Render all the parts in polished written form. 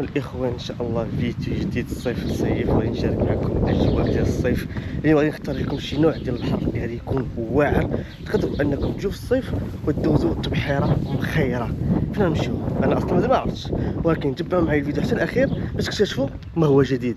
والاخوان ان شاء الله فيديو جديد الصيف الصيف غادي نشارك معكم الاجواء ديال الصيف. اليوم غادي نختار لكم شي نوع ديال البحر اللي غادي يكون واعر، تقدروا انكم تجوا في الصيف وتدوزوا تبحيره مخيره. فين نمشيو؟ انا اصلا مازال ما عرفتش، ولكن تبعوا معي الفيديو حتى الاخير باش تكتشفوا ما هو جديد.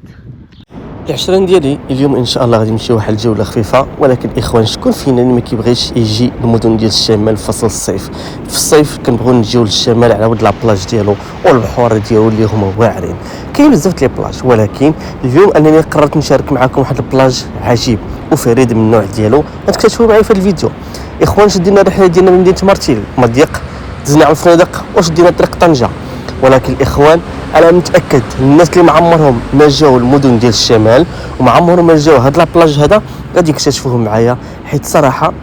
العشرين ديالي اليوم ان شاء الله غادي نمشيو واحد الجوله خفيفه، ولكن اخوان شكون فينا اللي ما كيبغيش يجي للمدن ديال الشمال في فصل الصيف؟ في الصيف كنبغيو نجيو للشمال على ود لابلاج ديالو والبحور ديالو اللي هما واعرين. كاين بزاف ديال البلاج، ولكن اليوم انني قررت نشارك معكم واحد البلاج عجيب وفريد من النوع ديالو، غتكتشفوا معايا في هذا الفيديو. اخوان شدينا الرحله ديالنا من مدينه مرتيل مضيق، دزنا على الفنادق وشدينا طريق طنجه. ولكن الاخوان انا متاكد الناس اللي معمرهم ما جاوا المدن ديال الشمال ومعمرهم ما جاوا هاد لابلاج هذا غادي يكتشفوه معايا، حيت صراحه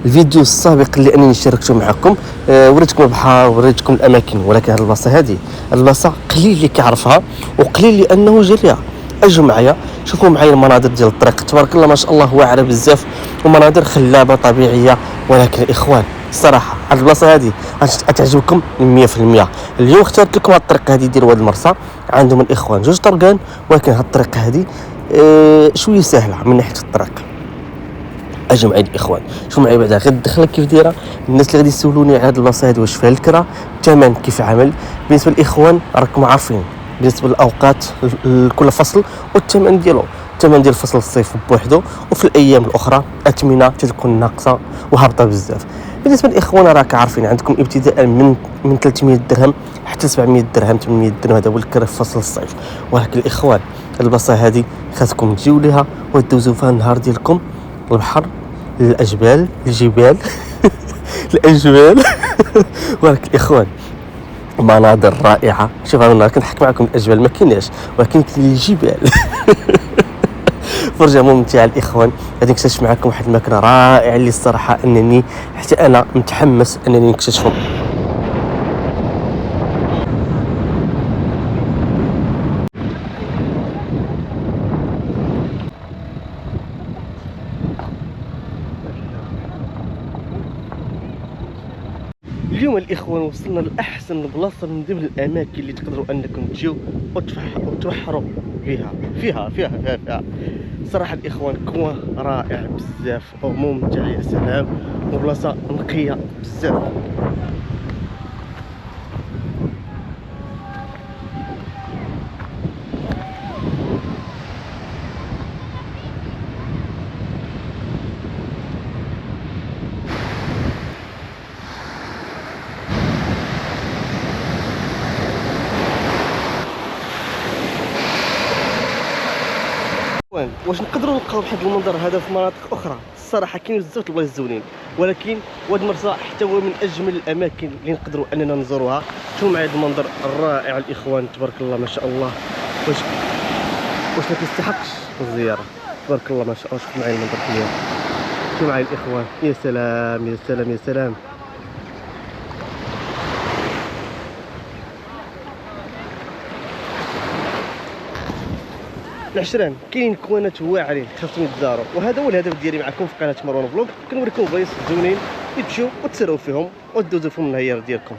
الفيديو السابق اللي انني شاركته معكم وريتكم البحر وريتكم الاماكن، ولكن هاد البلاصه هذه البلاصه قليل اللي كيعرفها وقليل لانه جا ليها. اجوا معايا شوفوا معايا المناظر ديال الطريق، تبارك الله ما شاء الله واعره بزاف ومناظر خلابه طبيعيه. ولكن الاخوان الصراحه هاد البلاصه هذه غتعجبكم 100%. اليوم اخترت لكم هاد الطريق هذه ديال واد المرسى. عندهم الاخوان جوج طرقان، ولكن هاد الطريق هذه شويه سهله من ناحيه الطريق. اجوا معايا الاخوان شوفوا معايا بعدا غير الدخله كيف دايره. الناس اللي غادي يسولوني على هاد البلاصه هذه واش فيها الكرا، الثمن كيف عامل. بالنسبه للاخوان راكم عارفين بالنسبه للاوقات كل فصل والثمن ديالو. الثمن ديال فصل الصيف بوحدو، وفي الايام الاخرى اثمنه تكون ناقصه وهابطه بزاف. بالنسبه للاخوان راك عارفين عندكم ابتداء من 300 درهم حتى 700 درهم 800 درهم، هذا هو الكرا في فصل الصيف. ولكن الاخوان البلاصه هذه خاصكم تجيو ليها وتدوزوا فيها النهار ديالكم، البحر، الأجبال، الجبال الأجبال ولكن الإخوان مناظر رائعة. شوف أنا كنحكي معكم الأجبال ما كايناش، ولكن كاين الجبال فرجة ممتعة الإخوان. غادي نكتشف معكم واحد المكان رائع اللي الصراحة أنني حتى أنا متحمس أنني نكتشفه. اليوم الاخوان وصلنا لاحسن بلاصه من ضمن الاماكن اللي تقدروا انكم تجيو وتبحروا فيها. صراحه الاخوان كوان رائع بزاف وممتع يا سلام، وبلاصه نقيه بزاف. واش نقدروا نلقاو بواحد المنظر هذا في مناطق اخرى؟ الصراحه كاين بزاف البلايص زوينين، ولكن واد مرسى حتى هو من اجمل الاماكن اللي نقدروا اننا نزوروها. شوفوا معايا المنظر الرائع الاخوان، تبارك الله ما شاء الله. واش ما تستحقش الزياره؟ تبارك الله ما شاء الله. شوفوا معايا المنظر اليوم، شوفوا معايا الاخوان، يا سلام يا سلام يا سلام. العشران كاين كوانات واعرين خاصهم يتزاروا، وهذا هو الهدف ديالي معكم في قناه مروان فلوق. كنوريكم بلايص زوينين تمشيو وتسراو فيهم وتدوزوا فيهم النهار ديالكم.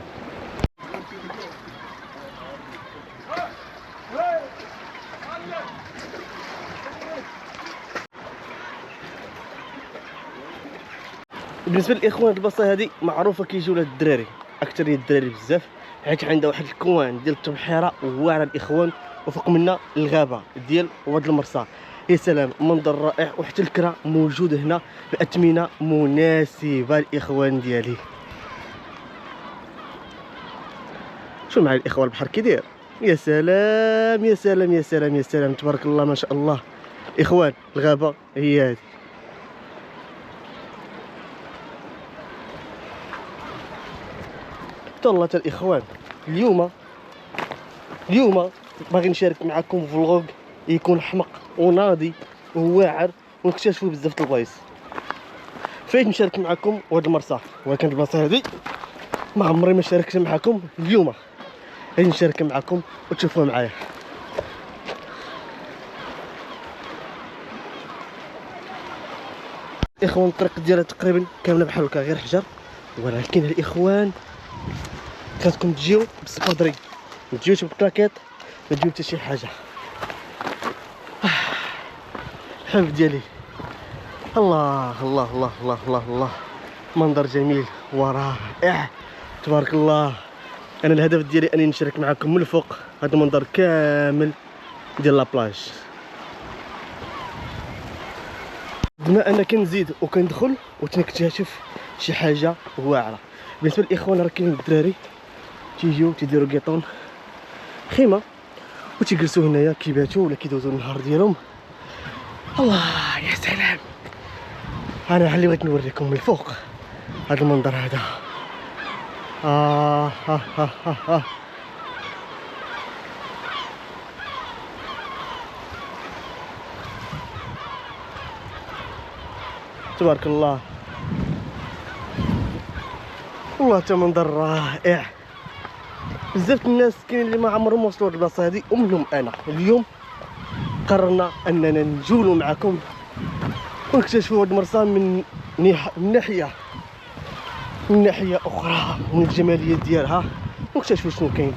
بالنسبه للاخوان البلاصه هذه معروفه كيجيو لها الدراري، اكثر ديال الدراري بزاف، حيت عندها واحد الكوان ديال التبحيره واعره الاخوان، وفوق منا الغابه ديال واد المرسى. يا سلام منظر رائع، وحتى الكرا موجود هنا باثمنه مناسبه الاخوان ديالي. شو معايا الاخوان البحر كي داير، يا سلام يا سلام يا سلام يا سلام، تبارك الله ما شاء الله. اخوان الغابه هي هذه. والله الاخوان اليوم باغي نشارك معكم فلوغ يكون حمق وناضي وواعر ونكتشفوا بزاف د البلايص. فايت نشارك معكم واد المرسى، ولكن البلاصه هذه ما عمري ما شاركت معكم. اليوم غادي نشارك معكم وتشوفوها معايا. اخوان الطريق ديالها تقريبا كامله بحال هكا غير حجر، ولكن الاخوان خاصكم تجيو بالصبادري ما تجيوش بالكلاكيط، ما تجيو حتى شي حاجه. الحب ديالي، الله الله الله الله الله الله، منظر جميل ورائع تبارك الله. انا الهدف ديالي اني نشارك معكم من الفوق هذا المنظر كامل ديال لابلاج. بما انا كنزيد وكندخل وتنكتشف شي حاجه واعره. بالنسبه للاخوان راه كاين الدراري تيجيو تيديروا كيطون خيمه وتيجلسوا هنايا كيباتوا ولا كيدوزوا النهار ديالهم. الله يا سلام. انا اللي بغيت نوريكم من الفوق هذا المنظر هذا. تبارك الله، والله تا منظر رائع. بزاف الناس كاين اللي ما عمرهم وصلوا للبلاصه هذه ومنهم انا. اليوم قررنا اننا نجولوا معكم ونكتشفوا هذه المرسى من ناحيه اخرى ومن الجماليه ديالها، ونكتشفوا شنو كاين.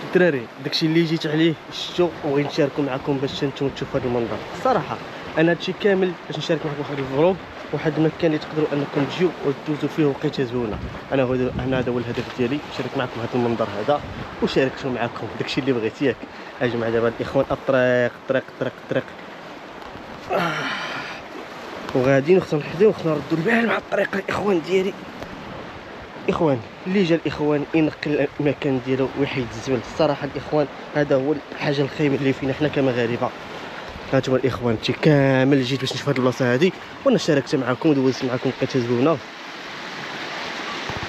الدراري داكشي اللي جيت عليه شفتو وبغيت نشاركو معكم باش نتوما تشوفوا هذا المنظر. الصراحه انا هادشي كامل باش نشارك معكم واحد الفلوغ، واحد المكان اللي تقدروا انكم تجيو وتدوزوا فيه وقيته زوينه. هذا هو الهدف ديالي، نشارك معكم هذا المنظر هذا وشاركتو معكم داكشي اللي بغيت ياك. اجمع دابا الاخوان الطريق وغاديين خصنا نحداو خصنا نردوا البال مع الطريق. الاخوان ديالي اخوان اللي جا الاخوان ينقل المكان ديالو ويحيد الزبل. الصراحه الاخوان هذا هو الحاجه الخايبه اللي فينا حنا كمغاربه. هانتوما الاخوان شي كامل جيت باش نشوف هذه البلاصه هذه وانا شاركت معكم ودوزت معكم لقيتها زوينه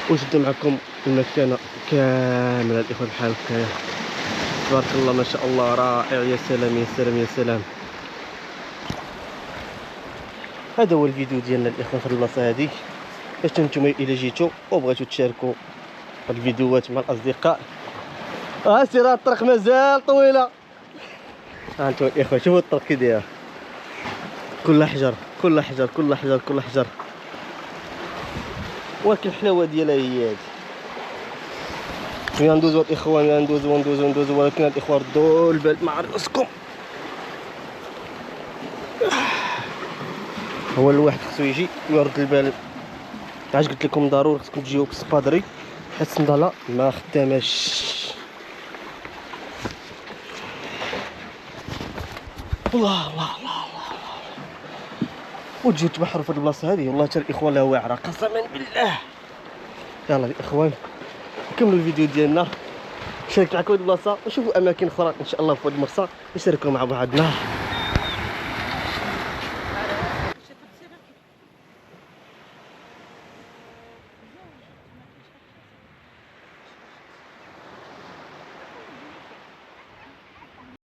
وجدت معكم المكانه كامله الاخوان بحال هكايا. تبارك الله ما شاء الله رائع. يا سلام يا سلام يا سلام. هذا هو الفيديو ديالنا الاخوان في هذه البلاصه هذه. باش نتوما الا جيتو وبغيتو تشاركوا الفيديوهات مع الاصدقاء سير الطريق مازال طويله. هانتوما الاخوان شوفوا الطريق كي دايره، كل حجر كل حجر كل حجر كل حجر، ولكن الحلاوه ديالها هي هادي. ويا ندوزو الاخوان يا ندوزو ولكن الاخوان ردوا البال مع راسكم. هو الواحد خصو يجي ويرد البال. علاش قلت لكم ضروري خصكم تجيو بالسبادري حيت الصنداله ما خداماش. الله الله الله الله وتجيو تبحروا في البلاصه هذه. والله حتى الاخوان لا واعره قسما بالله. يلا الاخوان كملوا الفيديو ديالنا، شاركت معكم هذه البلاصه وشوفوا اماكن اخرى ان شاء الله في هذه المرسى نشاركوا مع بعضنا.